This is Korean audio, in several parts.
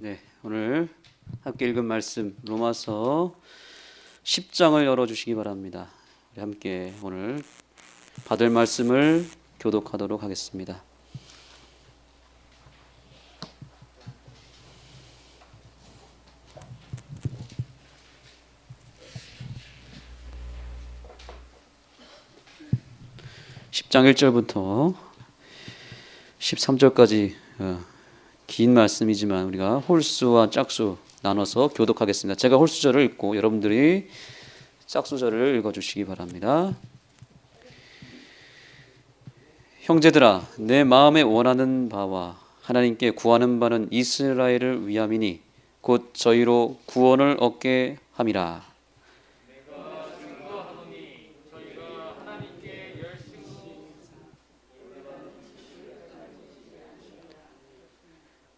네, 오늘 함께 읽은 말씀 로마서 10장을 열어주시기 바랍니다. 우리 함께 오늘 받을 말씀을 교독하도록 하겠습니다. (10장) 1절부터 13절까지 긴 말씀이지만 우리가 홀수와 짝수 나눠서 교독하겠습니다. 제가 홀수절을 읽고 여러분들이 짝수절을 읽어주시기 바랍니다. 형제들아, 내 마음에 원하는 바와 하나님께 구하는 바는 이스라엘을 위함이니 곧 저희로 구원을 얻게 함이라.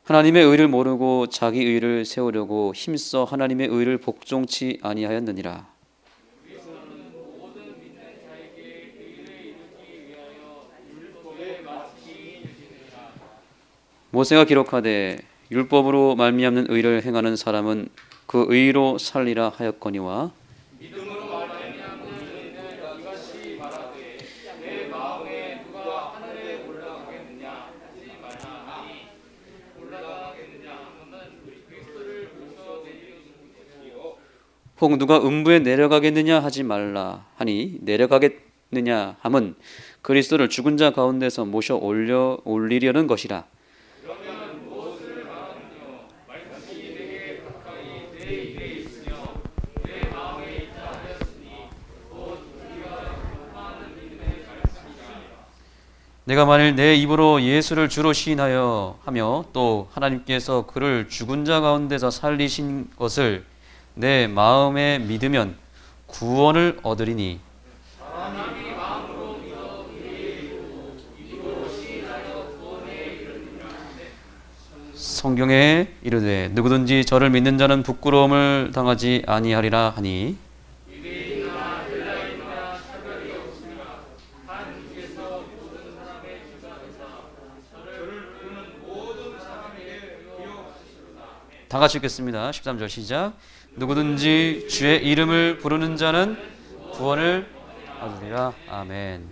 하나님의 의를 모르고 자기 의를 세우려고 힘써 하나님의 의를 복종치 아니하였느니라. 모세가 기록하되 율법으로 말미암는 의를 행하는 사람은 그 의로 살리라 하였거니와 혹 누가 음부에 내려가겠느냐 하지 말라 하니 내려가겠느냐 함은 그리스도를 죽은 자 가운데서 모셔 올리려는 것이라. 내가 만일 내 입으로 예수를 주로 시인하여 하며 또 하나님께서 그를 죽은 자 가운데서 살리신 것을 내 마음에 믿으면 구원을 얻으리니 성경에 이르되 누구든지 저를 믿는 자는 부끄러움을 당하지 아니하리라 하니 다 같이 읽겠습니다. 13절 시작. 누구든지 주의 이름을 부르는 자는 구원을 얻으리라. 아멘.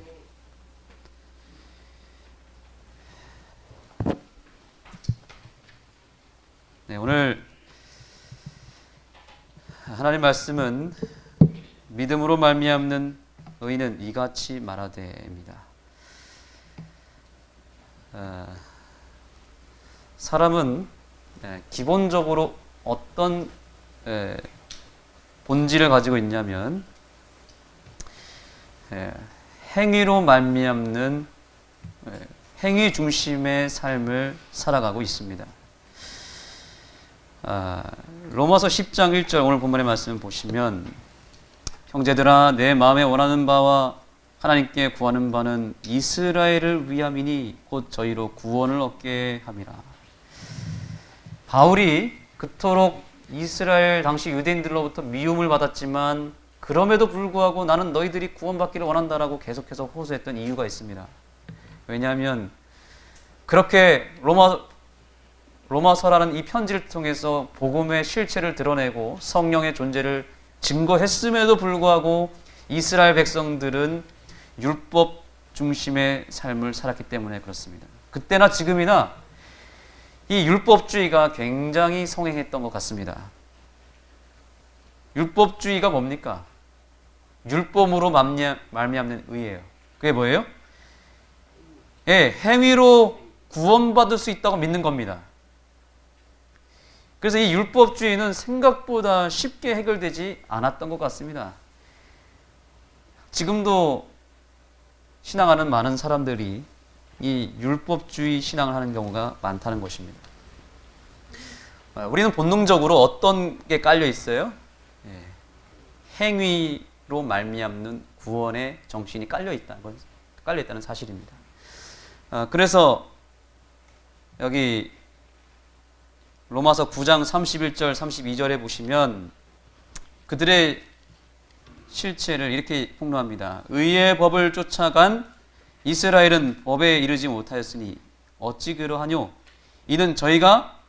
네, 오늘 하나님 말씀은 믿음으로 말미암는 의인은 이같이 말하되입니다. 사람은 기본적으로 어떤 본질을 가지고 있냐면 행위로 말미암는 행위 중심의 삶을 살아가고 있습니다. 로마서 10장 1절 오늘 본문의 말씀을 보시면 형제들아 내 마음에 원하는 바와 하나님께 구하는 바는 이스라엘을 위함이니 곧 저희로 구원을 얻게 함이라. 바울이 그토록 이스라엘 당시 유대인들로부터 미움을 받았지만 그럼에도 불구하고 나는 너희들이 구원받기를 원한다라고 계속해서 호소했던 이유가 있습니다. 왜냐하면 그렇게 로마서라는 이 편지를 통해서 복음의 실체를 드러내고 성령의 존재를 증거했음에도 불구하고 이스라엘 백성들은 율법 중심의 삶을 살았기 때문에 그렇습니다. 그때나 지금이나 이 율법주의가 굉장히 성행했던 것 같습니다. 율법주의가 뭡니까? 율법으로 말미암는 의예요. 그게 뭐예요? 행위로 구원받을 수 있다고 믿는 겁니다. 그래서 이 율법주의는 생각보다 쉽게 해결되지 않았던 것 같습니다. 지금도 신앙하는 많은 사람들이 이 율법주의 신앙을 하는 경우가 많다는 것입니다. 우리는 본능적으로 어떤 게 깔려 있어요? 행위로 말미암는 구원의 정신이 깔려 있다는 사실입니다. 그래서 여기 로마서 9장 31절 32절에 보시면 그들의 실체를 이렇게 폭로합니다. 의의 법을 쫓아간 이스라엘은 법에 이르지 못하였으니 어찌 그러하뇨? 이는 저희가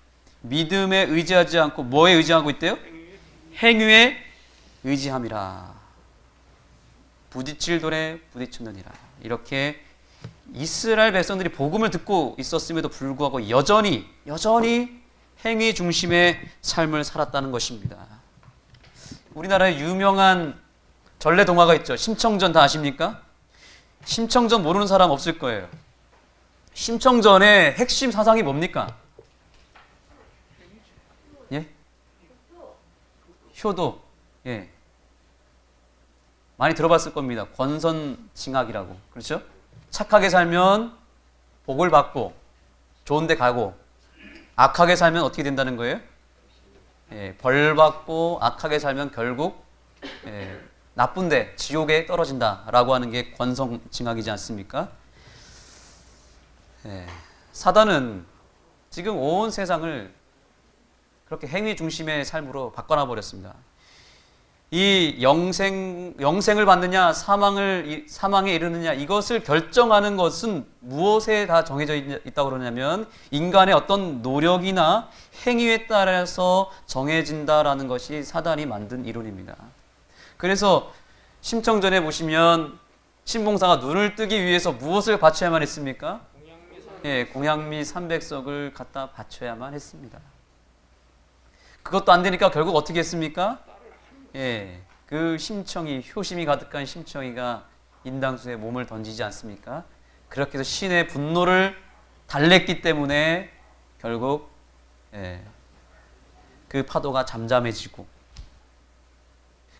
믿음에 의지하지 않고 뭐에 의지하고 있대요? 행위에 의지함이라. 부딪힐 돌에 부딪혔느니라. 이렇게 이스라엘 백성들이 복음을 듣고 있었음에도 불구하고 여전히 행위 중심의 삶을 살았다는 것입니다. 우리나라에 유명한 전래 동화가 있죠. 심청전 다 아십니까? 심청전 모르는 사람 없을 거예요. 심청전의 핵심 사상이 뭡니까? 예? 효도. 예. 많이 들어봤을 겁니다. 권선징악이라고. 그렇죠? 착하게 살면 복을 받고 좋은 데 가고, 악하게 살면 어떻게 된다는 거예요? 예, 벌 받고 악하게 살면 결국 나쁜 데 지옥에 떨어진다라고 하는 게 권선징악이지 않습니까? 예, 사단은 지금 온 세상을 그렇게 행위 중심의 삶으로 바꿔놔 버렸습니다. 이 영생을 받느냐 사망에 이르느냐, 이것을 결정하는 것은 무엇에 다 정해져 있다고 그러냐면 인간의 어떤 노력이나 행위에 따라서 정해진다라는 것이 사단이 만든 이론입니다. 그래서 심청전에 보시면 신봉사가 눈을 뜨기 위해서 무엇을 바쳐야만 했습니까? 공양미 300석을 갖다 바쳐야만 했습니다. 그것도 안 되니까 결국 어떻게 했습니까? 그 효심이 가득한 심청이가 인당수에 몸을 던지지 않습니까? 그렇게 해서 신의 분노를 달랬기 때문에 결국 그 파도가 잠잠해지고,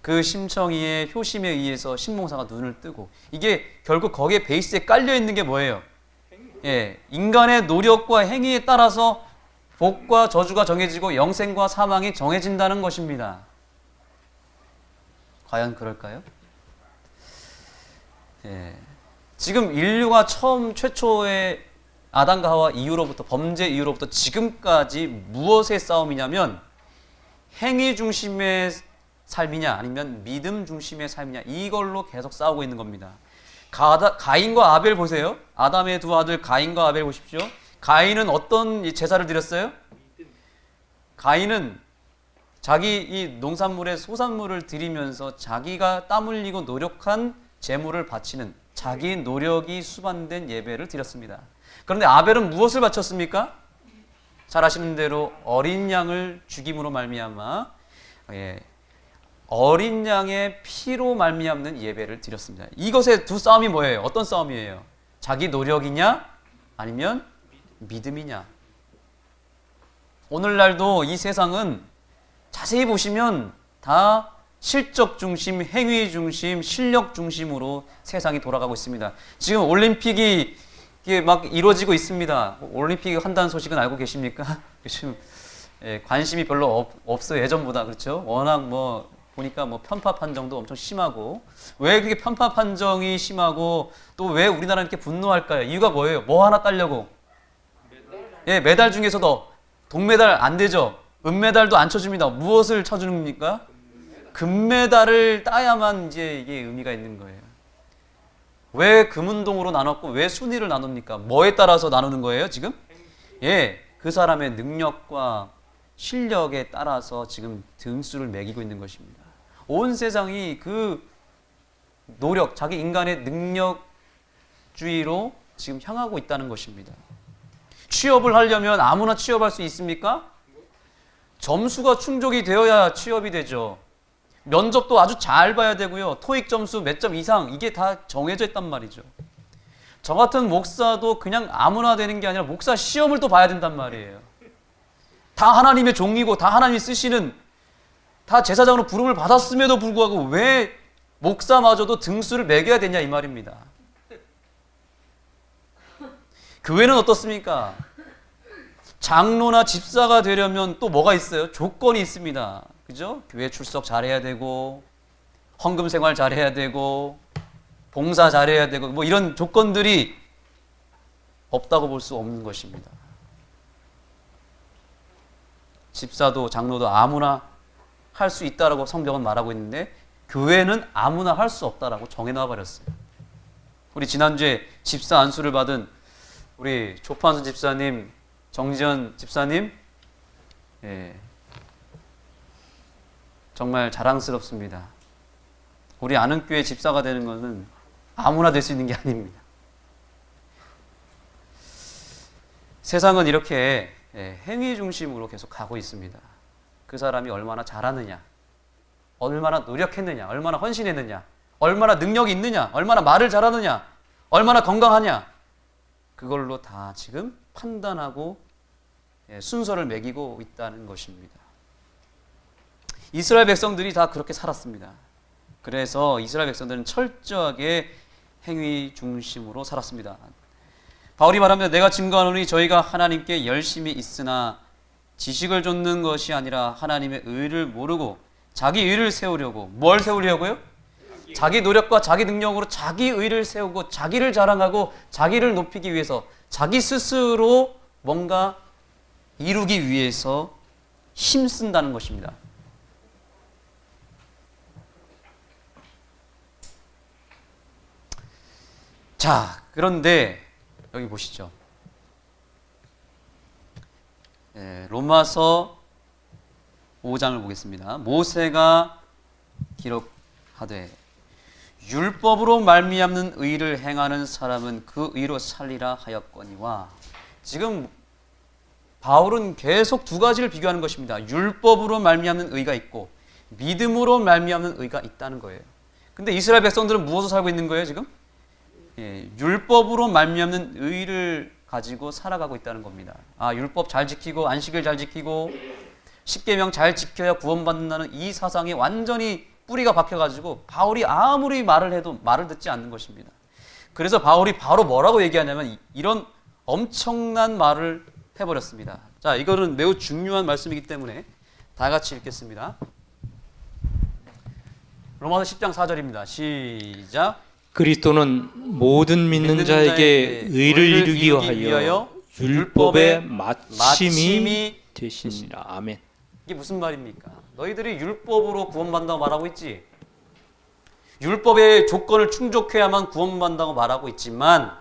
그 심청이의 효심에 의해서 신봉사가 눈을 뜨고, 이게 결국 거기에 베이스에 깔려 있는 게 뭐예요? 인간의 노력과 행위에 따라서 복과 저주가 정해지고 영생과 사망이 정해진다는 것입니다. 과연 그럴까요? 지금 인류가 최초의 아담과 하와 이후로부터, 범죄 이후로부터 지금까지 무엇의 싸움이냐면 행위 중심의 삶이냐 아니면 믿음 중심의 삶이냐, 이걸로 계속 싸우고 있는 겁니다. 가인과 아벨 보세요. 아담의 두 아들 가인과 아벨 보십시오. 가인은 어떤 제사를 드렸어요? 가인은 자기 이 농산물의 소산물을 드리면서 자기가 땀 흘리고 노력한 재물을 바치는, 자기 노력이 수반된 예배를 드렸습니다. 그런데 아벨은 무엇을 바쳤습니까? 잘 아시는 대로 어린 양을 죽임으로 말미암아 어린 양의 피로 말미암는 예배를 드렸습니다. 이것의 두 싸움이 뭐예요? 어떤 싸움이에요? 자기 노력이냐 아니면 믿음이냐? 오늘날도 이 세상은 자세히 보시면 다 실적 중심, 행위 중심, 실력 중심으로 세상이 돌아가고 있습니다. 지금 올림픽이 막 이루어지고 있습니다. 올림픽 한다는 소식은 알고 계십니까? 지금 관심이 별로 없어요. 예전보다. 그렇죠? 워낙 보니까 편파 판정도 엄청 심하고. 왜 그렇게 편파 판정이 심하고 또 왜 우리나라는 이렇게 분노할까요? 이유가 뭐예요? 뭐 하나 따려고? 메달 중에서도 동메달 안 되죠? 은메달도 안 쳐줍니다. 무엇을 쳐주는 겁니까? 금메달을 따야만 이제 이게 의미가 있는 거예요. 왜 금운동으로 나눴고 왜 순위를 나눕니까? 뭐에 따라서 나누는 거예요, 지금? 그 사람의 능력과 실력에 따라서 지금 등수를 매기고 있는 것입니다. 온 세상이 그 노력, 자기 인간의 능력주의로 지금 향하고 있다는 것입니다. 취업을 하려면 아무나 취업할 수 있습니까? 점수가 충족이 되어야 취업이 되죠. 면접도 아주 잘 봐야 되고요. 토익 점수 몇 점 이상, 이게 다 정해져 있단 말이죠. 저 같은 목사도 그냥 아무나 되는 게 아니라 목사 시험을 또 봐야 된단 말이에요. 다 하나님의 종이고 다 하나님이 쓰시는, 다 제사장으로 부름을 받았음에도 불구하고 왜 목사마저도 등수를 매겨야 되냐 이 말입니다. 교회는 어떻습니까? 장로나 집사가 되려면 또 뭐가 있어요? 조건이 있습니다. 그죠? 교회 출석 잘해야 되고, 헌금 생활 잘해야 되고, 봉사 잘해야 되고, 이런 조건들이 없다고 볼 수 없는 것입니다. 집사도 장로도 아무나 할 수 있다라고 성경은 말하고 있는데 교회는 아무나 할 수 없다라고 정해놔 버렸어요. 우리 지난주에 집사 안수를 받은 우리 조판수 집사님, 정지현 집사님, 예. 정말 자랑스럽습니다. 우리 아는 교회 집사가 되는 것은 아무나 될 수 있는 게 아닙니다. 세상은 이렇게 행위 중심으로 계속 가고 있습니다. 그 사람이 얼마나 잘하느냐, 얼마나 노력했느냐, 얼마나 헌신했느냐, 얼마나 능력이 있느냐, 얼마나 말을 잘하느냐, 얼마나 건강하냐, 그걸로 다 지금 판단하고 순서를 매기고 있다는 것입니다. 이스라엘 백성들이 다 그렇게 살았습니다. 그래서 이스라엘 백성들은 철저하게 행위 중심으로 살았습니다. 바울이 말합니다. 내가 증거하노니 저희가 하나님께 열심히 있으나 지식을 좇는 것이 아니라 하나님의 의를 모르고 자기 의를 세우려고. 뭘 세우려고요? 자기 노력과 자기 능력으로 자기 의를 세우고 자기를 자랑하고 자기를 높이기 위해서 자기 스스로 뭔가 이루기 위해서 힘쓴다는 것입니다. 자, 그런데 여기 보시죠. 로마서 5장을 보겠습니다. 모세가 기록하되 율법으로 말미암는 의를 행하는 사람은 그 의로 살리라 하였거니와. 지금 바울은 계속 두 가지를 비교하는 것입니다. 율법으로 말미암는 의가 있고 믿음으로 말미암는 의가 있다는 거예요. 근데 이스라엘 백성들은 무엇으로 살고 있는 거예요, 지금? 율법으로 말미암는 의를 가지고 살아가고 있다는 겁니다. 율법 잘 지키고 안식일 잘 지키고 십계명 잘 지켜야 구원받는다는 이 사상이 완전히 뿌리가 박혀가지고 바울이 아무리 말을 해도 말을 듣지 않는 것입니다. 그래서 바울이 바로 뭐라고 얘기하냐면 이런 엄청난 말을 해버렸습니다. 자, 이거는 매우 중요한 말씀이기 때문에 다 같이 읽겠습니다. 로마서 10장 4절입니다. 시작. 그리스도는 모든 믿는 자에게 의를 이루기 위하여 율법의 마침이 되시니라. 아멘. 이게 무슨 말입니까? 너희들이 율법으로 구원받는다고 말하고 있지. 율법의 조건을 충족해야만 구원받는다고 말하고 있지만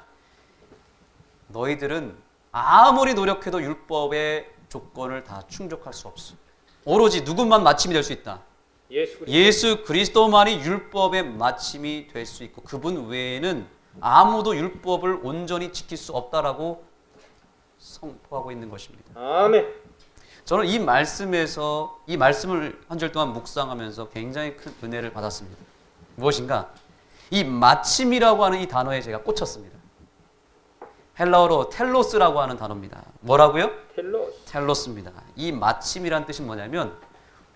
너희들은 아무리 노력해도 율법의 조건을 다 충족할 수 없어. 오로지 누구만 마침이 될 수 있다. 예수 그리스도만이 율법의 마침이 될 수 있고 그분 외에는 아무도 율법을 온전히 지킬 수 없다라고 선포하고 있는 것입니다. 아멘. 저는 이 말씀에서 이 말씀을 한 절 동안 묵상하면서 굉장히 큰 은혜를 받았습니다. 무엇인가? 이 마침이라고 하는 이 단어에 제가 꽂혔습니다. 헬라어로 텔로스라고 하는 단어입니다. 뭐라고요? 텔로스입니다. 이 마침이라는 뜻이 뭐냐면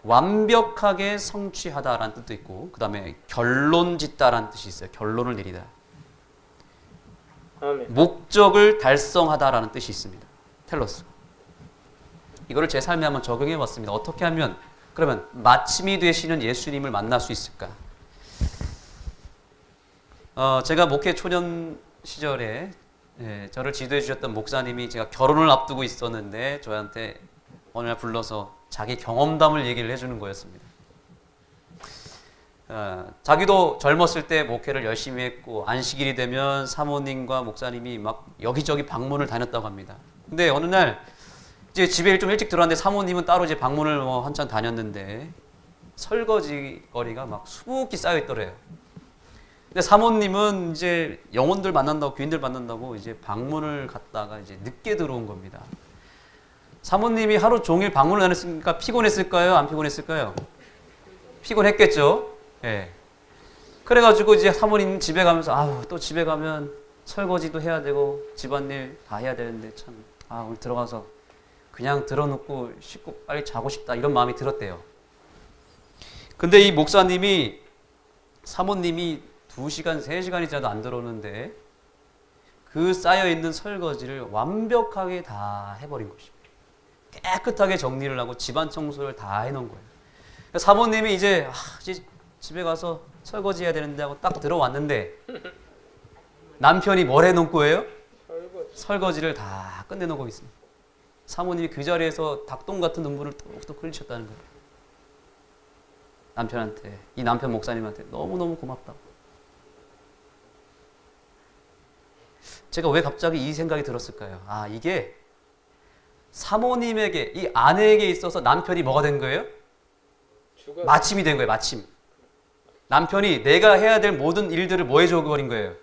완벽하게 성취하다라는 뜻도 있고 그 다음에 결론 짓다라는 뜻이 있어요. 결론을 내리다. 아멘. 목적을 달성하다라는 뜻이 있습니다. 텔로스. 이거를 제 삶에 한번 적용해 봤습니다. 어떻게 하면 그러면 마침이 되시는 예수님을 만날 수 있을까? 제가 목회 초년 시절에 저를 지도해 주셨던 목사님이 제가 결혼을 앞두고 있었는데 저한테 어느 날 불러서 자기 경험담을 얘기를 해주는 거였습니다. 자기도 젊었을 때 목회를 열심히 했고 안식일이 되면 사모님과 목사님이 막 여기저기 방문을 다녔다고 합니다. 근데 어느 날 이제 집에 좀 일찍 들어왔는데 사모님은 따로 이제 방문을 한참 다녔는데 설거지 거리가 막 수북히 쌓여 있더래요. 근데 사모님은 이제 영혼들 만난다고 귀인들 만난다고 이제 방문을 갔다가 이제 늦게 들어온 겁니다. 사모님이 하루 종일 방문을 안 했으니까 피곤했을까요? 안 피곤했을까요? 피곤했겠죠. 예. 그래가지고 이제 사모님 집에 가면서 또 집에 가면 설거지도 해야 되고 집안일 다 해야 되는데 참 오늘 들어가서 그냥 들어놓고 씻고 빨리 자고 싶다 이런 마음이 들었대요. 근데 이 목사님이 사모님이 2시간, 3시간이 지나도 안 들어오는데 그 쌓여있는 설거지를 완벽하게 다 해버린 것입니다. 깨끗하게 정리를 하고 집안 청소를 다 해놓은 거예요. 사모님이 이제 집에 가서 설거지 해야 되는데 하고 딱 들어왔는데 남편이 뭘 해놓은 거예요? 설거지를 다 끝내놓고 있습니다. 사모님이 그 자리에서 닭똥 같은 눈물을 뚝뚝 흘리셨다는 거예요. 남편한테, 이 남편 목사님한테 너무너무 고맙다고. 제가 왜 갑자기 이 생각이 들었을까요? 이게 사모님에게, 이 아내에게 있어서 남편이 뭐가 된 거예요? 마침이 된 거예요. 마침. 남편이 내가 해야 될 모든 일들을 뭐 해줘 버린 거예요?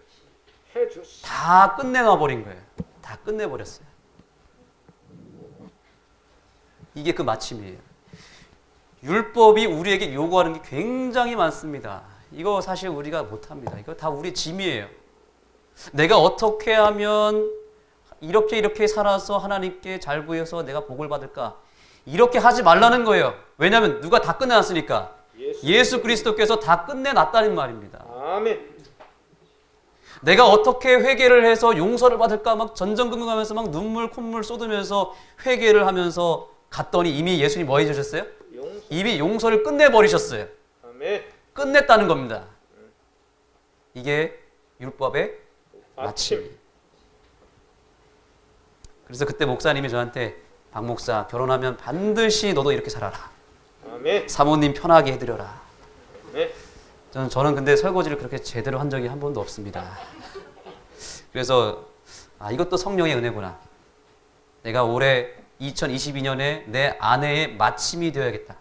다 끝내놔 버린 거예요. 다 끝내버렸어요. 이게 그 마침이에요. 율법이 우리에게 요구하는 게 굉장히 많습니다. 이거 사실 우리가 못합니다. 이거 다 우리의 짐이에요. 내가 어떻게 하면 이렇게 살아서 하나님께 잘 보여서 내가 복을 받을까? 이렇게 하지 말라는 거예요. 왜냐하면 누가 다 끝내놨으니까. 예수 그리스도께서 다 끝내놨다는 말입니다. 아멘. 내가 어떻게 회개를 해서 용서를 받을까 막 전전긍긍하면서 막 눈물 콧물 쏟으면서 회개를 하면서 갔더니 이미 예수님 뭐 해주셨어요? 이미 용서를 끝내버리셨어요. 아멘. 끝냈다는 겁니다. 이게 율법의 마침. 그래서 그때 목사님이 저한테 박 목사 결혼하면 반드시 너도 이렇게 살아라. 아멘. 사모님 편하게 해드려라. 네. 저는 근데 설거지를 그렇게 제대로 한 적이 한 번도 없습니다. 그래서 이것도 성령의 은혜구나. 내가 올해 2022년에 내 아내의 마침이 되어야겠다.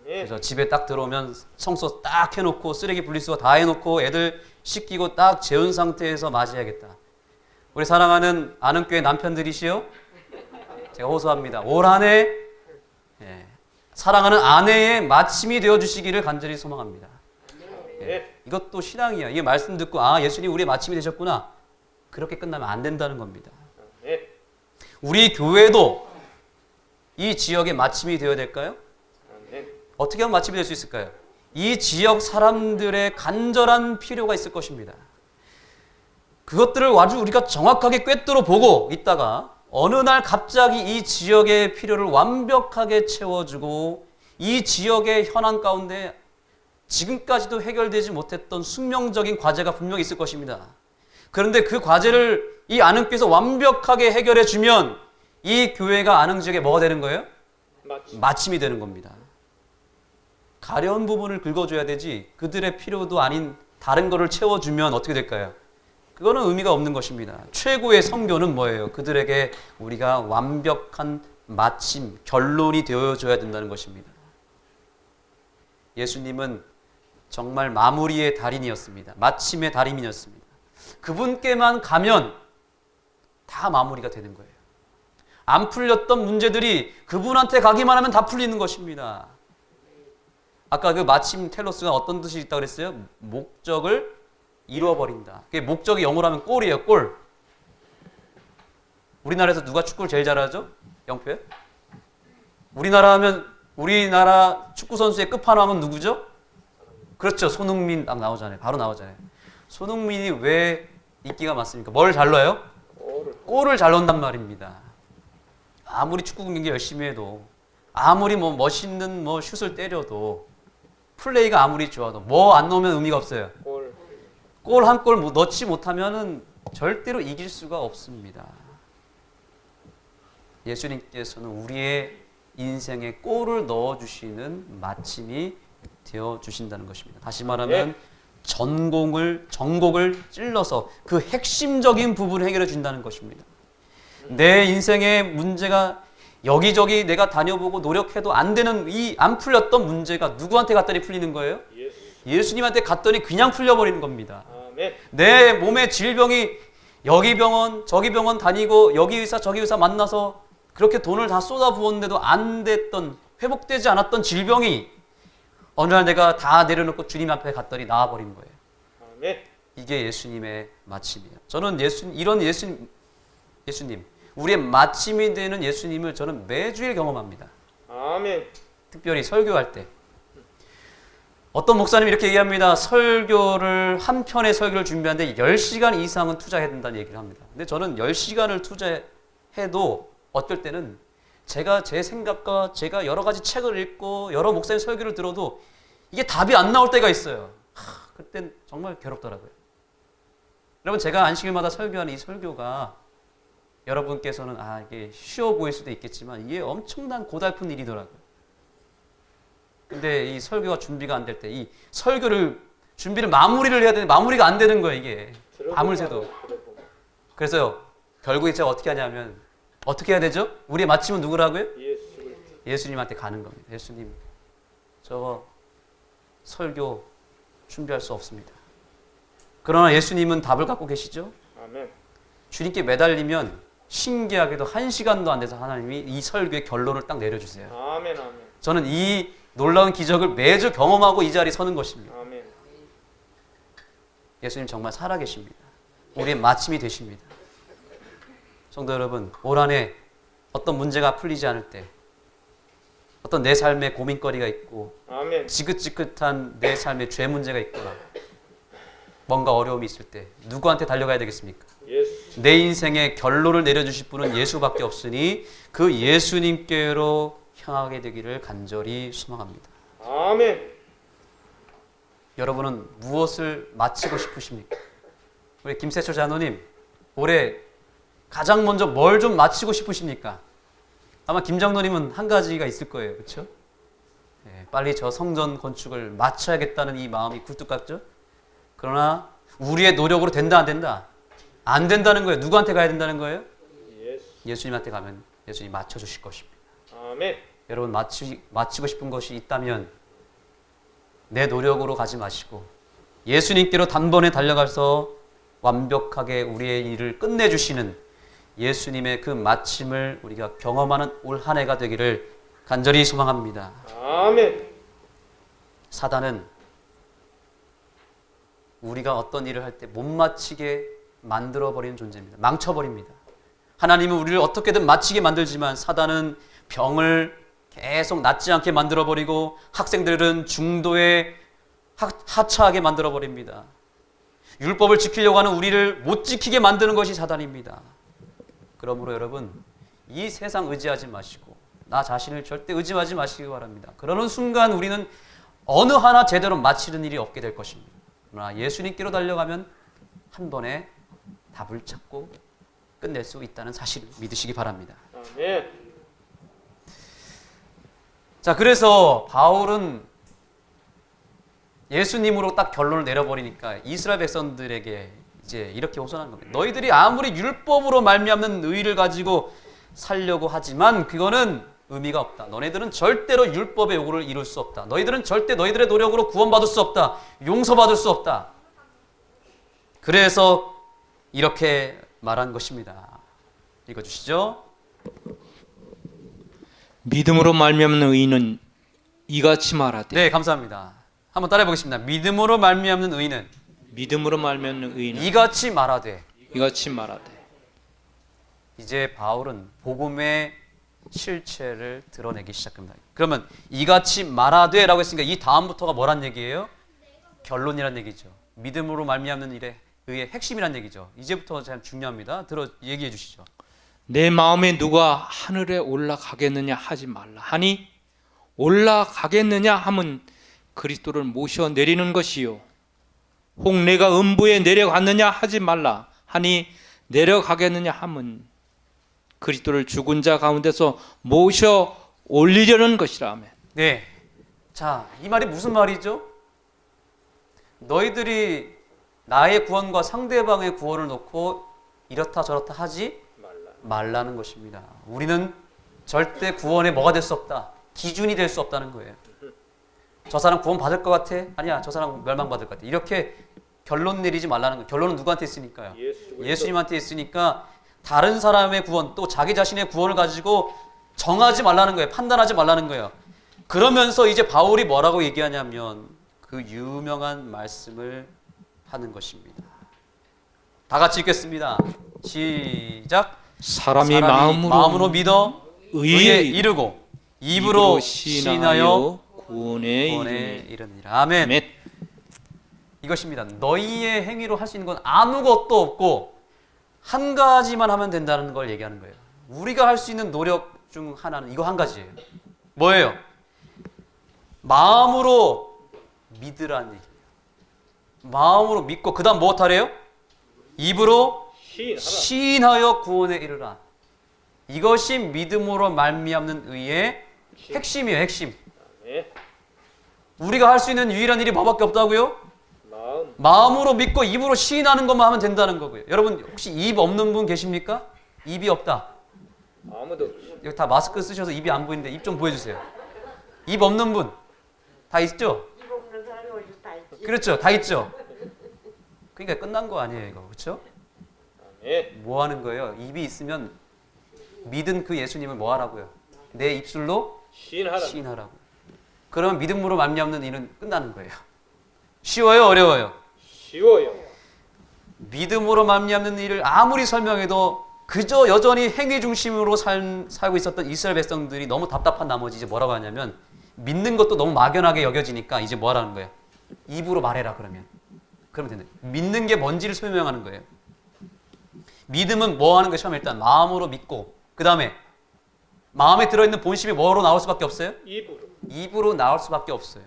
그래서 집에 딱 들어오면 청소 딱 해놓고 쓰레기 분리수거 다 해놓고 애들 씻기고 딱 재운 상태에서 맞이해야겠다. 우리 사랑하는 아는교회 남편들이시요, 제가 호소합니다. 올 한해 사랑하는 아내의 마침이 되어주시기를 간절히 소망합니다. 이것도 신앙이야. 이게 말씀 듣고 예수님 우리의 마침이 되셨구나. 그렇게 끝나면 안 된다는 겁니다. 우리 교회도 이 지역의 마침이 되어야 될까요? 어떻게 하면 마침이 될 수 있을까요? 이 지역 사람들의 간절한 필요가 있을 것입니다. 그것들을 아주 우리가 정확하게 꿰뚫어 보고 있다가 어느 날 갑자기 이 지역의 필요를 완벽하게 채워주고 이 지역의 현안 가운데 지금까지도 해결되지 못했던 숙명적인 과제가 분명히 있을 것입니다. 그런데 그 과제를 이 안흥교회에서 완벽하게 해결해 주면 이 교회가 안흥 지역에 뭐가 되는 거예요? 마침이 되는 겁니다. 가려운 부분을 긁어줘야 되지 그들의 필요도 아닌 다른 거를 채워주면 어떻게 될까요? 그거는 의미가 없는 것입니다. 최고의 선교는 뭐예요? 그들에게 우리가 완벽한 마침, 결론이 되어줘야 된다는 것입니다. 예수님은 정말 마무리의 달인이었습니다. 마침의 달인이었습니다. 그분께만 가면 다 마무리가 되는 거예요. 안 풀렸던 문제들이 그분한테 가기만 하면 다 풀리는 것입니다. 아까 그 마침 텔로스가 어떤 뜻이 있다고 그랬어요? 목적을 이루어버린다. 그게 목적이 영어로 하면 골이에요. 골. 우리나라에서 누가 축구를 제일 잘하죠? 영표에? 우리나라 축구 선수의 끝판왕은 누구죠? 그렇죠. 손흥민 딱 나오잖아요. 바로 나오잖아요. 손흥민이 왜 인기가 많습니까? 뭘 잘 넣어요? 골을 잘 넣는단 말입니다. 아무리 축구 경기 열심히 해도 아무리 멋있는 슛을 때려도 플레이가 아무리 좋아도 뭐 안 넣으면 의미가 없어요. 골 한 골 넣지 못하면은 절대로 이길 수가 없습니다. 예수님께서는 우리의 인생에 골을 넣어주시는 마침이 되어주신다는 것입니다. 다시 말하면 전곡을 찔러서 그 핵심적인 부분을 해결해 준다는 것입니다. 내 인생의 문제가 여기저기 내가 다녀보고 노력해도 안 되는 이 안 풀렸던 문제가 누구한테 갔더니 풀리는 거예요? 예수님한테 갔더니 그냥 풀려버리는 겁니다. 내 몸의 질병이 여기 병원 저기 병원 다니고 여기 의사 저기 의사 만나서 그렇게 돈을 다 쏟아부었는데도 안 됐던, 회복되지 않았던 질병이 어느 날 내가 다 내려놓고 주님 앞에 갔더니 나아버린 거예요. 이게 예수님의 마침이에요. 저는 이런 예수님, 우리의 마침이 되는 예수님을 저는 매주일 경험합니다. 아멘. 특별히 설교할 때. 어떤 목사님이 이렇게 얘기합니다. 한 편의 설교를 준비하는데 10시간 이상은 투자해야 된다는 얘기를 합니다. 근데 저는 10시간을 투자해도 어떨 때는 제가 제 생각과 제가 여러 가지 책을 읽고 여러 목사님 설교를 들어도 이게 답이 안 나올 때가 있어요. 그땐 정말 괴롭더라고요. 여러분, 제가 안식일마다 설교하는 이 설교가 여러분께서는 이게 쉬워 보일 수도 있겠지만 이게 엄청난 고달픈 일이더라고요. 근데 이 설교가 준비가 안 될 때 이 준비를 마무리를 해야 되는데 마무리가 안 되는 거예요, 이게. 밤을 새도. 그래서 결국에 제가 어떻게 하냐면 어떻게 해야 되죠? 우리의 마침은 누구라고요? 예수 그리스도. 예수님한테 가는 겁니다. 예수님, 저 설교 준비할 수 없습니다. 그러나 예수님은 답을 갖고 계시죠? 아멘. 주님께 매달리면 신기하게도 1시간도 안 돼서 하나님이 이 설교의 결론을 딱 내려주세요. 아멘. 아멘. 저는 이 놀라운 기적을 매주 경험하고 이 자리에 서는 것입니다. 아멘. 예수님 정말 살아계십니다. 우리의 마침이 되십니다. 성도 여러분, 올 한 해 어떤 문제가 풀리지 않을 때, 어떤 내 삶에 고민거리가 있고 아멘. 지긋지긋한 내 삶에 죄 문제가 있거나 뭔가 어려움이 있을 때 누구한테 달려가야 되겠습니까? 예수. 내 인생의 결론을 내려주실 분은 예수밖에 없으니 그 예수님께로 향하게 되기를 간절히 소망합니다. 아멘. 여러분은 무엇을 마치고 싶으십니까? 우리 김세철 장로님, 올해 가장 먼저 뭘 좀 마치고 싶으십니까? 아마 김 장로님은 한 가지가 있을 거예요. 그렇죠? 빨리 저 성전 건축을 마쳐야겠다는 이 마음이 굴뚝 같죠? 그러나 우리의 노력으로 된다 안 된다? 안 된다는 거예요. 누구한테 가야 된다는 거예요? 예수. 예수님한테 가면 예수님이 맞춰주실 것입니다. 아멘. 여러분 마치고 싶은 것이 있다면 내 노력으로 가지 마시고 예수님께로 단번에 달려가서 완벽하게 우리의 일을 끝내주시는 예수님의 그 마침을 우리가 경험하는 올 한 해가 되기를 간절히 소망합니다. 아멘. 사단은 우리가 어떤 일을 할 때 못 마치게 만들어버리는 존재입니다. 망쳐버립니다. 하나님은 우리를 어떻게든 마치게 만들지만 사단은 병을 계속 낫지 않게 만들어버리고 학생들은 중도에 하차하게 만들어버립니다. 율법을 지키려고 하는 우리를 못 지키게 만드는 것이 사단입니다. 그러므로 여러분, 이 세상 의지하지 마시고 나 자신을 절대 의지하지 마시기 바랍니다. 그러는 순간 우리는 어느 하나 제대로 마치는 일이 없게 될 것입니다. 그러나 예수님께로 달려가면 한 번에 답을 찾고 끝낼 수 있다는 사실을 믿으시기 바랍니다. 아멘. 자, 그래서 바울은 예수님으로 딱 결론을 내려버리니까 이스라엘 백성들에게 이제 이렇게 호소하는 겁니다. 너희들이 아무리 율법으로 말미암는 의를 가지고 살려고 하지만 그거는 의미가 없다. 너네들은 절대로 율법의 요구를 이룰 수 없다. 너희들은 절대 너희들의 노력으로 구원받을 수 없다. 용서받을 수 없다. 그래서 이렇게 말한 것입니다. 읽어주시죠. 믿음으로 말미암는 의인은 이같이 말하되. 네, 감사합니다. 한번 따라해 보겠습니다. 믿음으로 말미암는 의인은 믿음으로 말미암는 의인은 이같이 말하되. 이같이 말하되. 이제 바울은 복음의 실체를 드러내기 시작합니다. 그러면 이같이 말하되라고 했으니까 이 다음부터가 뭐란 얘기예요? 결론이란 얘기죠. 믿음으로 말미암는 일에 의의 핵심이란 얘기죠. 이제부터 참 중요합니다. 얘기해 주시죠. 내 마음에 누가 하늘에 올라가겠느냐 하지 말라 하니 올라가겠느냐 함은 그리스도를 모셔 내리는 것이요 혹 내가 음부에 내려갔느냐 하지 말라 하니 내려가겠느냐 함은 그리스도를 죽은 자 가운데서 모셔 올리려는 것이라. 아멘. 네. 자, 이 말이 무슨 말이죠? 너희들이 나의 구원과 상대방의 구원을 놓고 이렇다 저렇다 하지 말라는 것입니다. 우리는 절대 구원에 뭐가 될 수 없다. 기준이 될 수 없다는 거예요. 저 사람 구원 받을 것 같아? 아니야, 저 사람 멸망받을 것 같아. 이렇게 결론 내리지 말라는 거예요. 결론은 누구한테 있으니까요? 예수님한테 있으니까 다른 사람의 구원, 또 자기 자신의 구원을 가지고 정하지 말라는 거예요. 판단하지 말라는 거예요. 그러면서 이제 바울이 뭐라고 얘기하냐면 그 유명한 말씀을 하는 것입니다. 다 같이 읽겠습니다. 시작. 사람이 마음으로 믿어 의에 이르 이르고 입으로 시인하여 구원에 이르니라. 아멘. 아멘. 이것입니다. 너희의 행위로 할 수 있는 건 아무것도 없고 한 가지만 하면 된다는 걸 얘기하는 거예요. 우리가 할 수 있는 노력 중 하나는 이거 한 가지예요. 뭐예요? 마음으로 믿으라는 얘기예요. 마음으로 믿고 그 다음 무엇 하래요? 입으로 시인하여 구원에 이르라. 이것이 믿음으로 말미암는 의의 핵심이에요. 핵심. 우리가 할 수 있는 유일한 일이 뭐밖에 없다고요? 마음으로 믿고 입으로 시인하는 것만 하면 된다는 거고요. 여러분 혹시 입 없는 분 계십니까? 입이 없다. 아무도 없지. 여기 다 마스크 쓰셔서 입이 안 보이는데 입 좀 보여주세요. 입 없는 분 다 있죠? 입 없는 사람이 어디 다 있지. 그렇죠, 다 있죠. 그러니까 끝난 거 아니에요, 이거 그렇죠? 아멘. 뭐 하는 거예요? 입이 있으면 믿은 그 예수님을 뭐 하라고요? 내 입술로 시인하라. 시인하라고. 그러면 믿음으로 말미암는 일은 끝나는 거예요. 쉬워요, 어려워요? 쉬워요. 믿음으로 말미암는 일을 아무리 설명해도 그저 여전히 행위 중심으로 살고 있었던 이스라엘 백성들이 너무 답답한 나머지 이제 뭐라고 하냐면 믿는 것도 너무 막연하게 여겨지니까 이제 뭐 하라는 거예요? 입으로 말해라 그러면. 그러면 되네. 믿는 게 뭔지를 설명하는 거예요. 믿음은 뭐 하는 거예요? 처음에 일단 마음으로 믿고 그 다음에 마음에 들어있는 본심이 뭐로 나올 수밖에 없어요? 입으로. 입으로 나올 수밖에 없어요.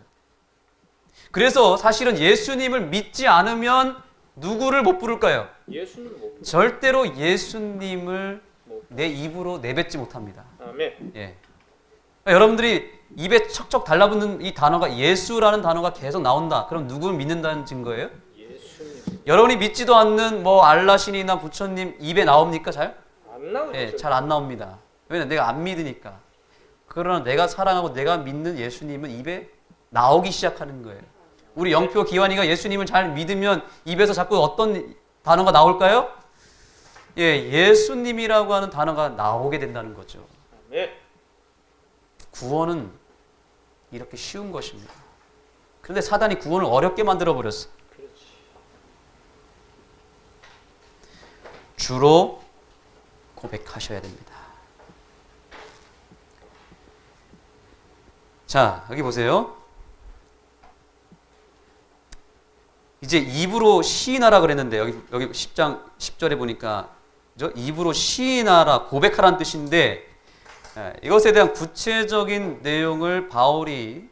그래서 사실은 예수님을 믿지 않으면 누구를 못 부를까요? 예수님 못 부르. 절대로 예수님을 내 입으로 내뱉지 못합니다. 아멘. 예. 여러분들이 입에 척척 달라붙는 이 단어가 예수라는 단어가 계속 나온다. 그럼 누구를 믿는다는 증거예요? 예수님. 여러분이 믿지도 않는 뭐 알라신이나 부처님 입에 나옵니까? 잘? 안 나오죠. 예, 잘 안 나옵니다. 왜냐면 내가 안 믿으니까. 그러나 내가 사랑하고 내가 믿는 예수님은 입에 나오기 시작하는 거예요. 우리 영표 기환이가 예수님을 잘 믿으면 입에서 자꾸 어떤 단어가 나올까요? 예, 예수님이라고 하는 단어가 나오게 된다는 거죠. 아멘. 구원은 이렇게 쉬운 것입니다. 그런데 사단이 구원을 어렵게 만들어 버렸어. 그렇지. 주로 고백하셔야 됩니다. 자, 여기 보세요. 이제 입으로 시인하라 그랬는데 여기 10장 10절에 보니까 입으로 시인하라 고백하라는 뜻인데 이것에 대한 구체적인 내용을 바울이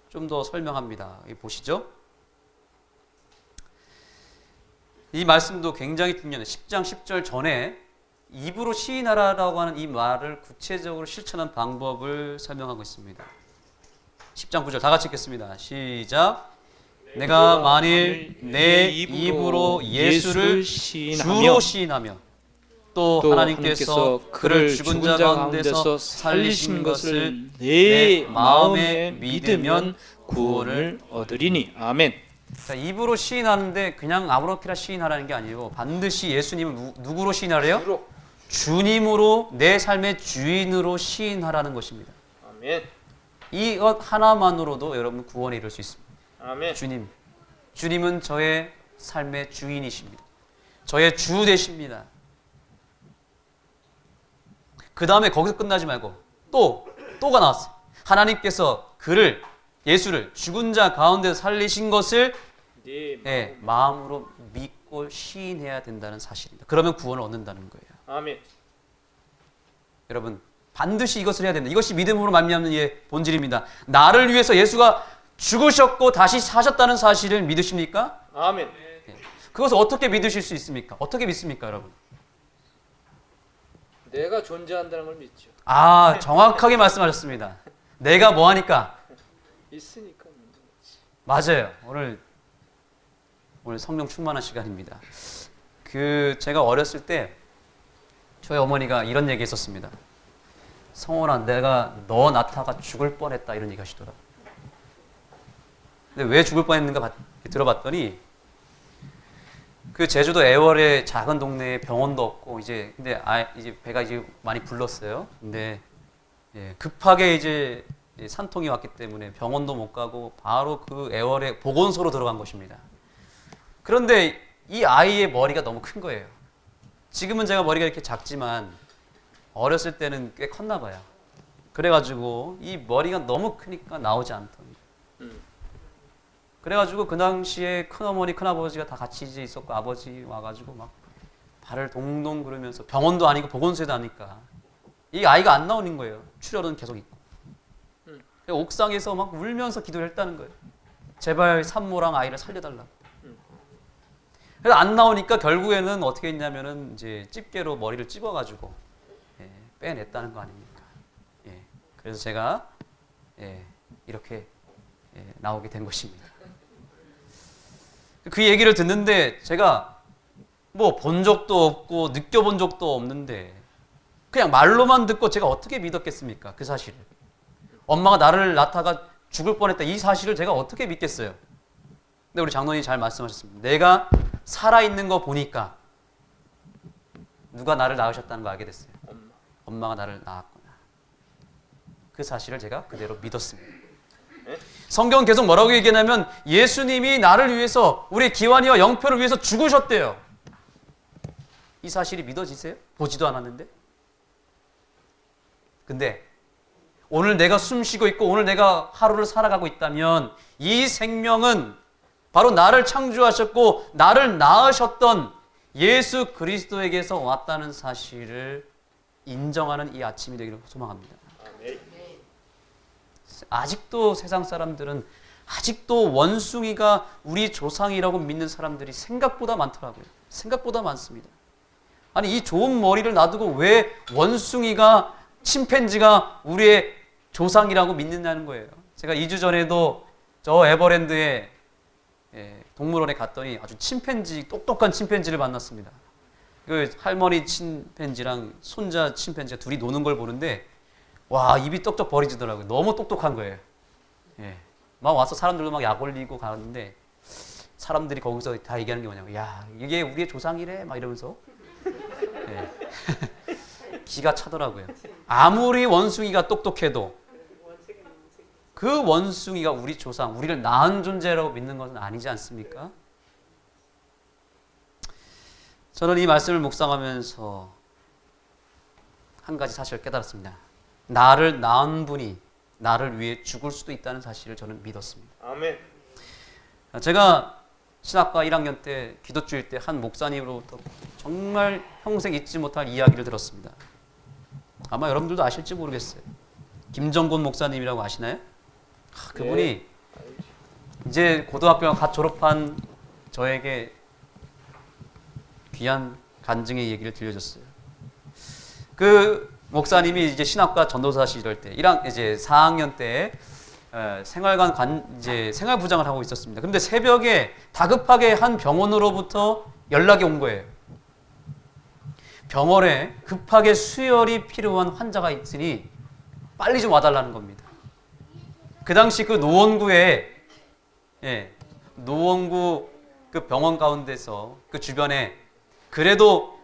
좀 더 설명합니다. 여기 보시죠. 이 말씀도 굉장히 중요해요. 10장 10절 전에 입으로 시인하라라고 하는 이 말을 구체적으로 실천한 방법을 설명하고 있습니다. 10장 9절 다 같이 읽겠습니다. 시작. 내가 만일 내 입으로 예수를 주로 시인하며 또 하나님께서 그를 죽은 자 가운데서 살리신 것을 내 마음에 믿으면 구원을 얻으리니. 아멘. 자, 입으로 시인하는데 그냥 아무렇게나 시인하라는 게 아니고 반드시 예수님을 누구로 시인하래요? 주로. 주님으로 내 삶의 주인으로 시인하라는 것입니다. 아멘. 이것 하나만으로도 여러분 구원에 이룰 수 있습니다. 아멘. 주님은 저의 삶의 주인이십니다. 저의 주 되십니다. 그 다음에 거기서 끝나지 말고 또가 나왔어요. 하나님께서 예수를 죽은 자 가운데서 살리신 것을 네. 마음으로 믿고 시인해야 된다는 사실입니다. 그러면 구원을 얻는다는 거예요. 아멘. 여러분 반드시 이것을 해야 됩니다. 이것이 믿음으로 말미암는 이의 본질입니다. 나를 위해서 예수가 죽으셨고 다시 사셨다는 사실을 믿으십니까? 아멘. 그것을 어떻게 믿으실 수 있습니까? 어떻게 믿습니까, 여러분? 내가 존재한다는 걸 믿죠. 아, 정확하게 말씀하셨습니다. 내가 뭐 하니까? 있으니까 믿는 거지. 맞아요. 오늘 성령 충만한 시간입니다. 제가 어렸을 때 저희 어머니가 이런 얘기 했었습니다. 성원아, 내가 너 낳다가 죽을 뻔했다 이런 얘기 하시더라고요. 근데 왜 죽을 뻔했는가 들어봤더니 그 제주도 애월의 작은 동네에 병원도 없고 이제 배가 이제 많이 불렀어요. 근데 급하게 이제 산통이 왔기 때문에 병원도 못 가고 바로 그 애월의 보건소로 들어간 것입니다. 그런데 이 아이의 머리가 너무 큰 거예요. 지금은 제가 머리가 이렇게 작지만 어렸을 때는 꽤 컸나 봐요. 그래가지고 이 머리가 너무 크니까 나오지 않던. 그래가지고 그 당시에 큰어머니, 큰아버지가 다 같이 이제 있었고 아버지 와가지고 막 발을 동동 구르면서 병원도 아니고 보건소에도 아니까 이 아이가 안 나오는 거예요. 출혈은 계속 있고. 옥상에서 막 울면서 기도를 했다는 거예요. 제발 산모랑 아이를 살려달라고. 그래서 안 나오니까 결국에는 어떻게 했냐면은 이제 집게로 머리를 찝어가지고 빼냈다는 거 아닙니까? 그래서 제가 이렇게 나오게 된 것입니다. 그 얘기를 듣는데 제가 뭐 본 적도 없고 느껴본 적도 없는데 그냥 말로만 듣고 제가 어떻게 믿었겠습니까? 그 사실을. 엄마가 나를 낳다가 죽을 뻔했다. 이 사실을 제가 어떻게 믿겠어요? 근데 우리 장로님이 잘 말씀하셨습니다. 내가 살아있는 거 보니까 누가 나를 낳으셨다는 거 알게 됐어요. 엄마가 나를 낳았구나. 그 사실을 제가 그대로 믿었습니다. 성경은 계속 뭐라고 얘기하냐면 예수님이 나를 위해서, 우리 기환이와 영표를 위해서 죽으셨대요. 이 사실이 믿어지세요? 보지도 않았는데. 근데 오늘 내가 숨 쉬고 있고 오늘 내가 하루를 살아가고 있다면 이 생명은 바로 나를 창조하셨고 나를 낳으셨던 예수 그리스도에게서 왔다는 사실을 인정하는 이 아침이 되기를 소망합니다. 아직도 세상 사람들은 아직도 원숭이가 우리 조상이라고 믿는 사람들이 생각보다 많더라고요. 생각보다 많습니다. 아니 이 좋은 머리를 놔두고 왜 원숭이가, 침팬지가 우리의 조상이라고 믿는다는 거예요. 제가 2주 전에도 저 에버랜드에 동물원에 갔더니 아주 침팬지, 똑똑한 침팬지를 만났습니다. 그 할머니 침팬지랑 손자 침팬지가 둘이 노는 걸 보는데 와, 입이 떡떡 벌어지더라고요. 너무 똑똑한 거예요. 예. 막 와서 사람들도 막 약 올리고 가는데 사람들이 거기서 다 얘기하는 게 뭐냐면 야, 이게 우리의 조상이래 막 이러면서 예. 기가 차더라고요. 아무리 원숭이가 똑똑해도 그 원숭이가 우리 조상, 우리를 낳은 존재라고 믿는 것은 아니지 않습니까? 저는 이 말씀을 묵상하면서 한 가지 사실을 깨달았습니다. 나를 낳은 분이 나를 위해 죽을 수도 있다는 사실을 저는 믿었습니다. 아멘. 제가 신학과 1학년 때 기도주일 때 한 목사님으로부터 정말 평생 잊지 못할 이야기를 들었습니다. 아마 여러분들도 아실지 모르겠어요. 김정곤 목사님이라고 아시나요? 그분이 이제 고등학교 갓 졸업한 저에게 귀한 간증의 얘기를 들려줬어요. 그 목사님이 이제 신학과 전도사시절 때, 이제 4학년 때 이제 생활부장을 하고 있었습니다. 그런데 새벽에 다급하게 한 병원으로부터 연락이 온 거예요. 병원에 급하게 수혈이 필요한 환자가 있으니 빨리 좀 와달라는 겁니다. 그 당시 그 노원구에, 노원구 그 병원 가운데서 그 주변에 그래도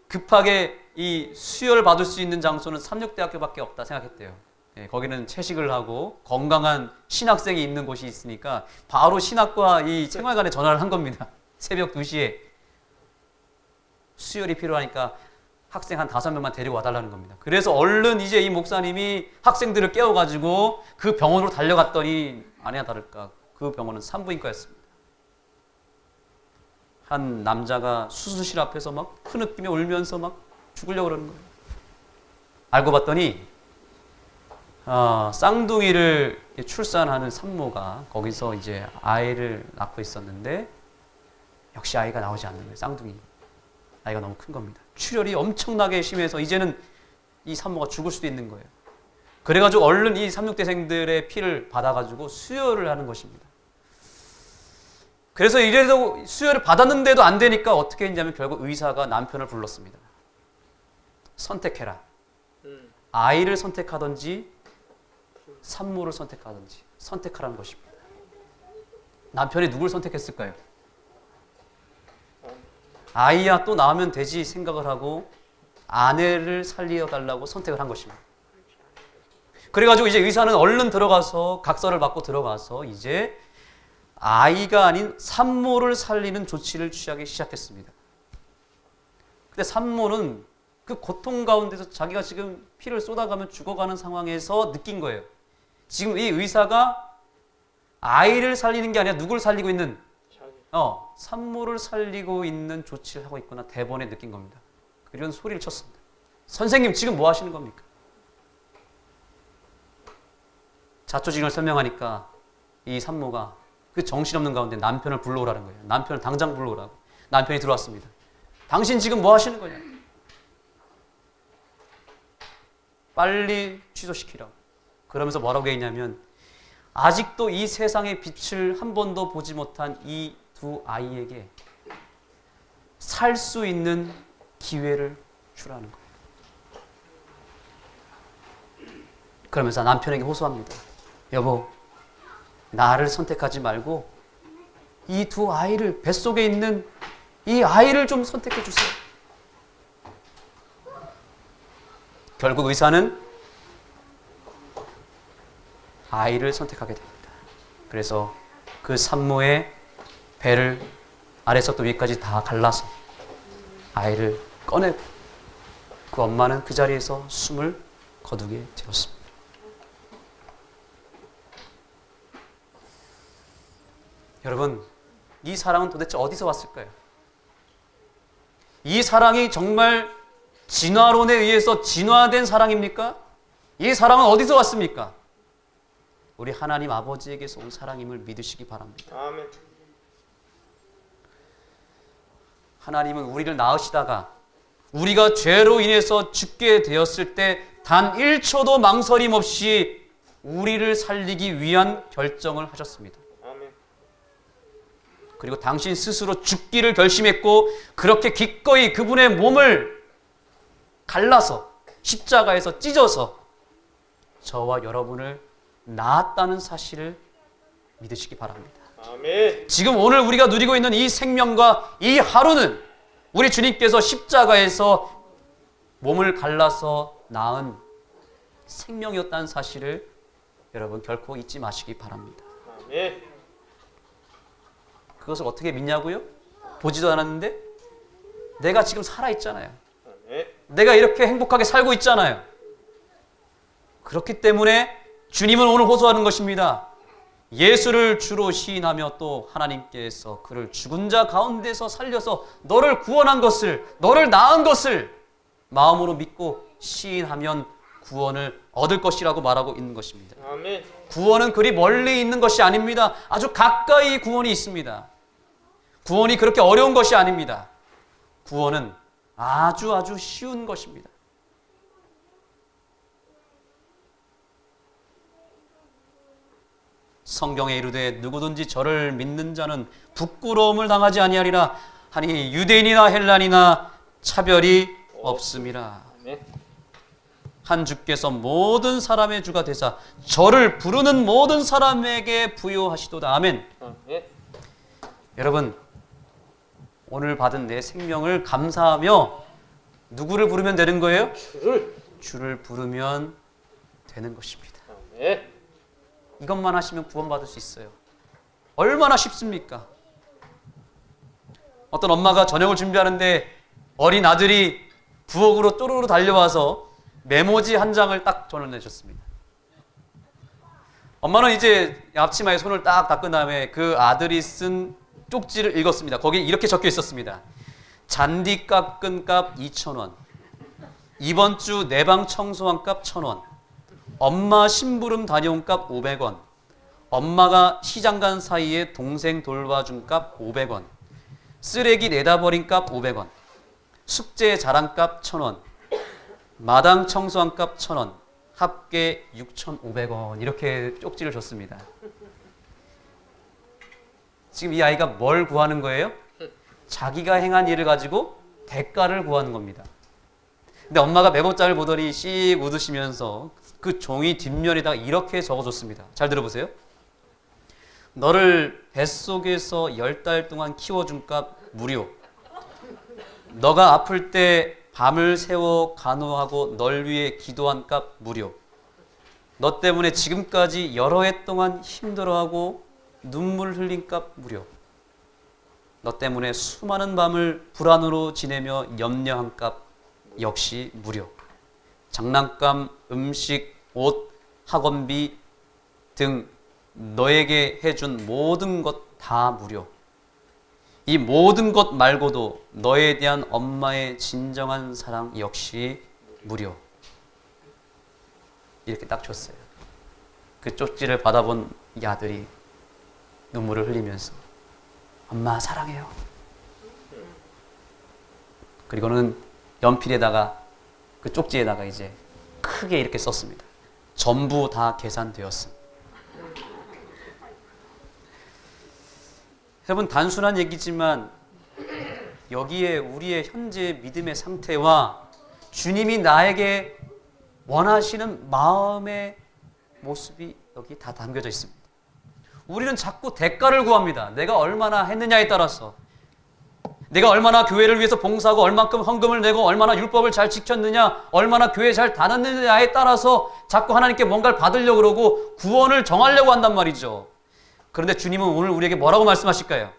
급하게 이 수혈을 받을 수 있는 장소는 삼육대학교밖에 없다 생각했대요. 거기는 채식을 하고 건강한 신학생이 있는 곳이 있으니까 바로 신학과 이 생활관에 전화를 한 겁니다. 새벽 2시에 수혈이 필요하니까 학생 한 5명만 데리고 와달라는 겁니다. 그래서 얼른 이제 이 목사님이 학생들을 깨워가지고 그 병원으로 달려갔더니 아니나 다를까 그 병원은 산부인과였습니다. 한 남자가 수술실 앞에서 막 흐느끼며 울면서 막 죽으려고 그러는 거예요. 알고 봤더니 쌍둥이를 출산하는 산모가 거기서 이제 아이를 낳고 있었는데 역시 아이가 나오지 않는 거예요. 쌍둥이. 아이가 너무 큰 겁니다. 출혈이 엄청나게 심해서 이제는 이 산모가 죽을 수도 있는 거예요. 그래가지고 얼른 이 삼육대생들의 피를 받아가지고 수혈을 하는 것입니다. 그래서 이래도 수혈을 받았는데도 안 되니까 어떻게 했냐면 결국 의사가 남편을 불렀습니다. 선택해라. 아이를 선택하든지 산모를 선택하든지 선택하라는 것입니다. 남편이 누굴 선택했을까요? 아이야 또 낳으면 되지 생각을 하고 아내를 살려달라고 선택을 한 것입니다. 그래가지고 이제 의사는 얼른 들어가서 각서를 받고 들어가서 이제 아이가 아닌 산모를 살리는 조치를 취하기 시작했습니다. 근데 산모는 그 고통 가운데서 자기가 지금 피를 쏟아가면 죽어가는 상황에서 느낀 거예요. 지금 이 의사가 아이를 살리는 게 아니라 누굴 살리고 있는 산모를 살리고 있는 조치를 하고 있구나 대번에 느낀 겁니다. 그런 소리를 쳤습니다. 선생님 지금 뭐 하시는 겁니까? 자초지종을 설명하니까 이 산모가 그 정신없는 가운데 남편을 불러오라는 거예요. 남편을 당장 불러오라고. 남편이 들어왔습니다. 당신 지금 뭐 하시는 거냐? 빨리 취소시키라고. 그러면서 뭐라고 했냐면 아직도 이 세상의 빛을 한 번도 보지 못한 이 두 아이에게 살 수 있는 기회를 주라는 거예요. 그러면서 남편에게 호소합니다. 여보, 나를 선택하지 말고 이 두 아이를, 뱃속에 있는 이 아이를 좀 선택해 주세요. 결국 의사는 아이를 선택하게 됩니다. 그래서 그 산모의 배를 아래서부터 위까지 다 갈라서 아이를 꺼내고 그 엄마는 그 자리에서 숨을 거두게 되었습니다. 여러분, 이 사랑은 도대체 어디서 왔을까요? 이 사랑이 정말 진화론에 의해서 진화된 사랑입니까? 이 사랑은 어디서 왔습니까? 우리 하나님 아버지에게서 온 사랑임을 믿으시기 바랍니다. 아멘. 하나님은 우리를 낳으시다가 우리가 죄로 인해서 죽게 되었을 때 단 1초도 망설임 없이 우리를 살리기 위한 결정을 하셨습니다. 아멘. 그리고 당신 스스로 죽기를 결심했고 그렇게 기꺼이 그분의 몸을 갈라서 십자가에서 찢어서 저와 여러분을 낳았다는 사실을 믿으시기 바랍니다. 아멘. 지금 오늘 우리가 누리고 있는 이 생명과 이 하루는 우리 주님께서 십자가에서 몸을 갈라서 낳은 생명이었다는 사실을 여러분 결코 잊지 마시기 바랍니다. 아멘. 그것을 어떻게 믿냐고요? 보지도 않았는데 내가 지금 살아있잖아요. 아멘. 내가 이렇게 행복하게 살고 있잖아요. 그렇기 때문에 주님은 오늘 호소하는 것입니다. 예수를 주로 시인하며 또 하나님께서 그를 죽은 자 가운데서 살려서 너를 구원한 것을, 너를 낳은 것을 마음으로 믿고 시인하면 구원을 얻을 것이라고 말하고 있는 것입니다. 아멘. 구원은 그리 멀리 있는 것이 아닙니다. 아주 가까이 구원이 있습니다. 구원이 그렇게 어려운 것이 아닙니다. 구원은 아주 쉬운 것입니다. 성경에 이르되 누구든지 저를 믿는 자는 부끄러움을 당하지 아니하리라 하니 유대인이나 헬라니나 차별이 없음이라. 아멘. 한 주께서 모든 사람의 주가 되사 저를 부르는 모든 사람에게 부여하시도다. 아멘. 아멘. 여러분, 오늘 받은 내 생명을 감사하며 누구를 부르면 되는 거예요? 주를 부르면 되는 것입니다. 아멘. 이것만 하시면 구원받을 수 있어요. 얼마나 쉽습니까? 어떤 엄마가 저녁을 준비하는데 어린 아들이 부엌으로 쪼르르 달려와서 메모지 한 장을 딱 전해줬습니다. 엄마는 이제 앞치마에 손을 딱 닦은 다음에 그 아들이 쓴 쪽지를 읽었습니다. 거기에 이렇게 적혀 있었습니다. 잔디 깎은 값 2,000원, 이번 주 내 방 청소한 값 1,000원, 엄마 심부름 다녀온 값 500원, 엄마가 시장 간 사이에 동생 돌봐준 값 500원, 쓰레기 내다 버린 값 500원, 숙제 자랑 값 1,000원, 마당 청소한 값 1,000원, 합계 6,500원 이렇게 쪽지를 줬습니다. 지금 이 아이가 뭘 구하는 거예요? 자기가 행한 일을 가지고 대가를 구하는 겁니다. 근데 엄마가 메모장을 보더니 씩 웃으시면서 그 종이 뒷면에다가 이렇게 적어줬습니다. 잘 들어보세요. 너를 뱃속에서 10달 동안 키워준 값 무료. 너가 아플 때 밤을 새워 간호하고 널 위해 기도한 값 무료. 너 때문에 지금까지 여러 해 동안 힘들어하고 눈물 흘린 값 무료. 너 때문에 수많은 밤을 불안으로 지내며 염려한 값 역시 무료. 장난감, 음식, 옷, 학원비 등 너에게 해준 모든 것 다 무료. 이 모든 것 말고도 너에 대한 엄마의 진정한 사랑 역시 무료. 이렇게 딱 줬어요. 그 쪽지를 받아본 이 아들이 눈물을 흘리면서 엄마 사랑해요. 그리고는 연필에다가 그 쪽지에다가 이제 크게 이렇게 썼습니다. 전부 다 계산되었습니다. 여러분, 단순한 얘기지만 여기에 우리의 현재 믿음의 상태와 주님이 나에게 원하시는 마음의 모습이 여기 다 담겨져 있습니다. 우리는 자꾸 대가를 구합니다. 내가 얼마나 했느냐에 따라서, 내가 얼마나 교회를 위해서 봉사하고 얼만큼 헌금을 내고 얼마나 율법을 잘 지켰느냐, 얼마나 교회 잘 다녔느냐에 따라서 자꾸 하나님께 뭔가를 받으려고 그러고 구원을 정하려고 한단 말이죠. 그런데 주님은 오늘 우리에게 뭐라고 말씀하실까요?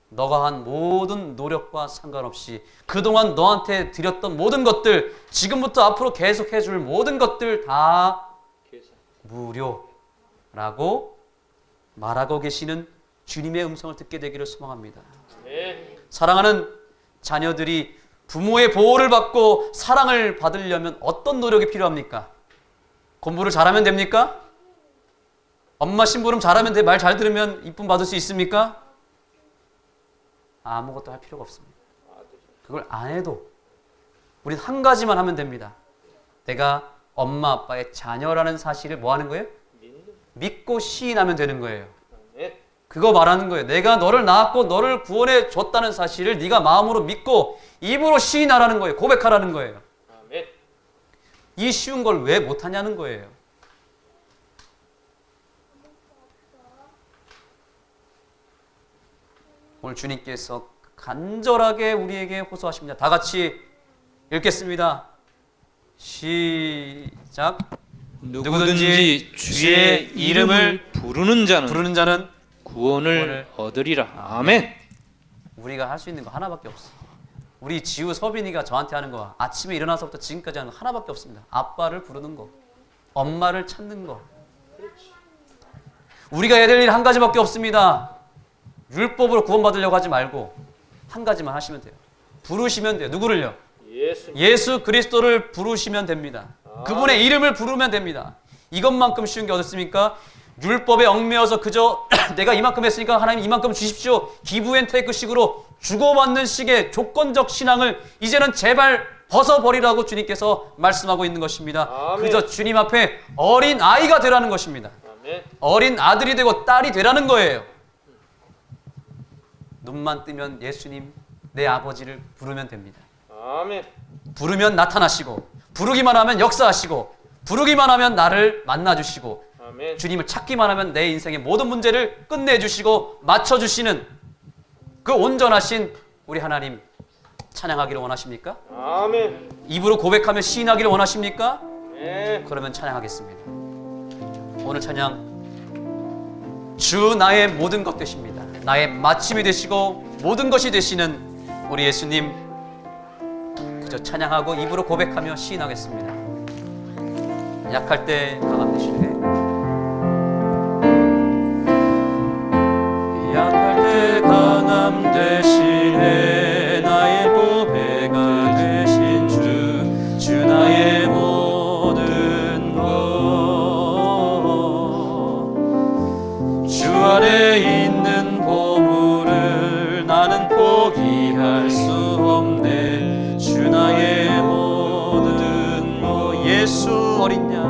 너가 한 모든 노력과 상관없이 그동안 너한테 드렸던 모든 것들, 지금부터 앞으로 계속 해줄 모든 것들 다 무료라고 말하고 계시는 주님의 음성을 듣게 되기를 소망합니다. 네. 사랑하는 자녀들이 부모의 보호를 받고 사랑을 받으려면 어떤 노력이 필요합니까? 공부를 잘하면 됩니까? 엄마 심부름 잘하면 돼? 말 잘 들으면 이쁨 받을 수 있습니까? 아무것도 할 필요가 없습니다. 그걸 안 해도 우린 한 가지만 하면 됩니다. 내가 엄마 아빠의 자녀라는 사실을 뭐 하는 거예요? 믿고 시인하면 되는 거예요. 네. 그거 말하는 거예요. 내가 너를 낳았고 너를 구원해 줬다는 사실을 네가 마음으로 믿고 입으로 시인하라는 거예요. 고백하라는 거예요. 아멘. 이 쉬운 걸 왜 못하냐는 거예요. 오늘 주님께서 간절하게 우리에게 호소하십니다. 다 같이 읽겠습니다. 시작. 누구든지 주의 이름을 부르는 자는 구원을 얻으리라. 아멘. 우리가 할 수 있는 거 하나밖에 없어. 우리 지우 서빈이가 저한테 하는 거, 아침에 일어나서부터 지금까지 하는 거 하나밖에 없습니다. 아빠를 부르는 거, 엄마를 찾는 거. 우리가 해야 될 일 한 가지밖에 없습니다. 율법으로 구원받으려고 하지 말고 한 가지만 하시면 돼요. 부르시면 돼요. 누구를요? 예수 그리스도를 부르시면 됩니다. 그분의 이름을 부르면 됩니다. 이것만큼 쉬운 게 어디 있습니까? 율법에 얽매여서 그저 내가 이만큼 했으니까 하나님 이만큼 주십시오. 기브앤테이크식으로 주고받는 식의 조건적 신앙을 이제는 제발 벗어버리라고 주님께서 말씀하고 있는 것입니다. 아멘. 그저 주님 앞에 어린 아이가 되라는 것입니다. 아멘. 어린 아들이 되고 딸이 되라는 거예요. 눈만 뜨면 예수님, 내 아버지를 부르면 됩니다. 아멘. 부르면 나타나시고, 부르기만 하면 역사하시고, 부르기만 하면 나를 만나주시고, 아멘. 주님을 찾기만 하면 내 인생의 모든 문제를 끝내주시고 맞춰주시는 그 온전하신 우리 하나님 찬양하기를 원하십니까? 아멘. 입으로 고백하며 시인하기를 원하십니까? 네. 그러면 찬양하겠습니다. 오늘 찬양, 주 나의 모든 것 되십니다. 나의 마침이 되시고 모든 것이 되시는 우리 예수님, 그저 찬양하고 입으로 고백하며 시인하겠습니다. 약할 때 강함 되시네. 약할 때 강함 되시네. 나의 보배가 되신 주 나의 모든 것. 주 안에 있는 보물을 나는 포기할 수 없네. 주 나의 모든 것. 예수 어린 양,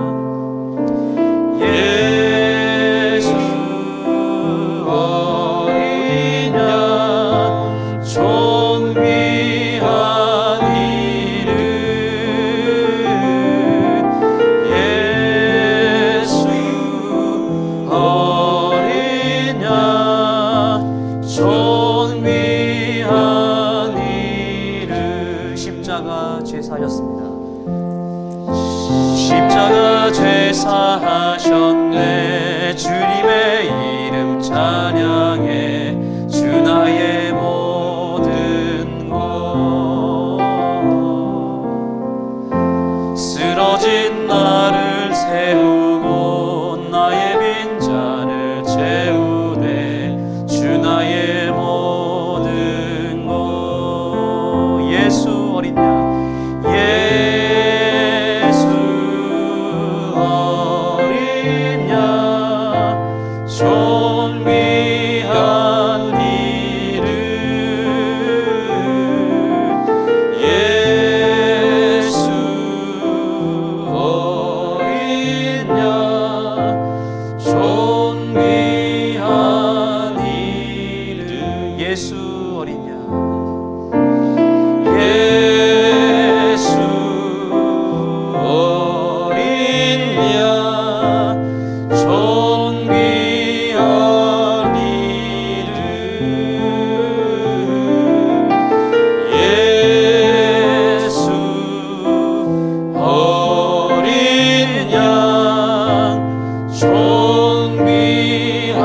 존귀한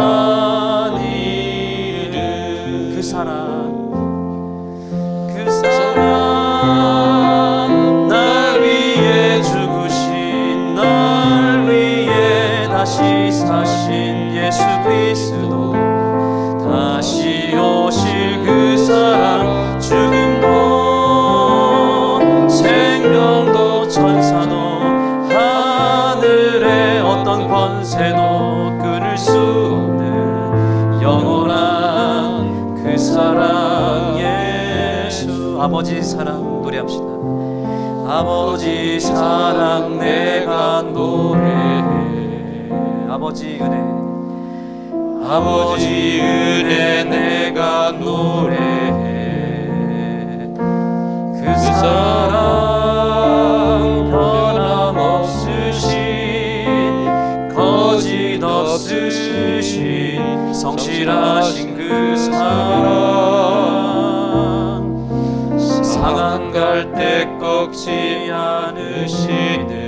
이름 그 사랑 날 위해 죽으신 날 위해 다시 사신 예수 그리스도 다시 오실 그 사랑 죽음도 생명도 천사도 하늘의 어떤 권세도 끊을 수 없는 영원한 그 사랑 예수 아버지 사랑 노래합시다. 아버지 사랑 내가 노래해 아버지 은혜 아버지 은혜 내가 노래해 그 사랑 변함없으신 거짓 없으신 성실하신 그 사랑 상한 갈대 꺾지 않으시는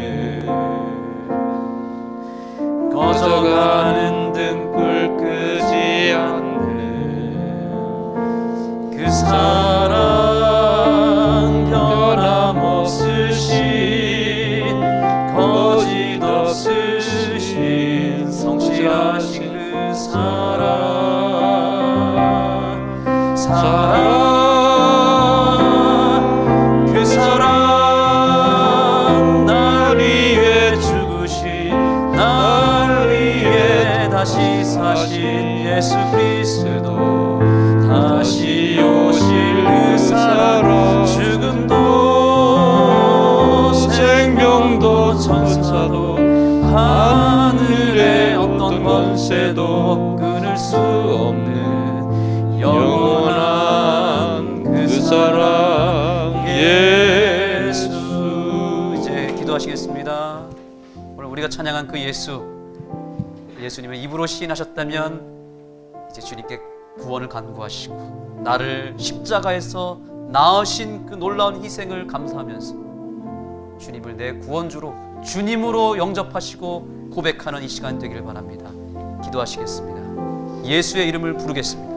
꺼져가는 등불 끄지 않는 그 사랑 변함없으신 거짓 없으신 성실하신 그 사랑 그 사랑 날 위해 죽으신 날 위해 다시 사신 예수 그리스도 다시 오실 그 사랑 죽음도 생명도 천사도 하늘의 어떤 권세도 끊을 수 없는 영원한 그 사랑 예수. 이제 기도하시겠습니다. 오늘 우리가 찬양한 그 예수님을 입으로 시인하셨다면 이제 주님께 구원을 간구하시고 나를 십자가에서 낳으신 그 놀라운 희생을 감사하면서 주님을 내 구원주로 주님으로 영접하시고 고백하는 이 시간 되기를 바랍니다. 기도하시겠습니다. 예수의 이름을 부르겠습니다.